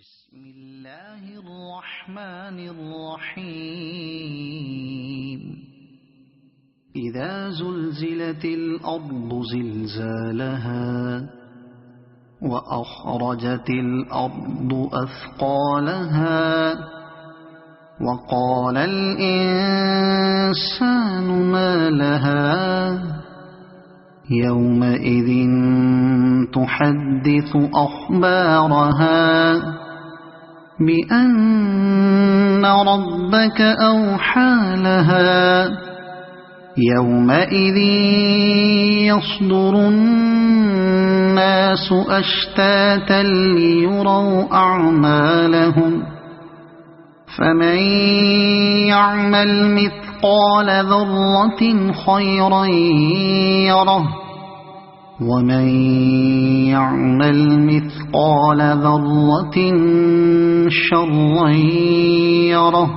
بسم الله الرحمن الرحيم إذا زلزلت الأرض زلزالها وأخرجت الأرض أثقالها وقال الإنسان ما لها يومئذ تحدث أخبارها بأن ربك أوحى لها يومئذ يصدر الناس أشتاتا ليروا أعمالهم فمن يعمل مثقال ذرة خيرا يره ومن يعمل مثقال ذرة شرا يره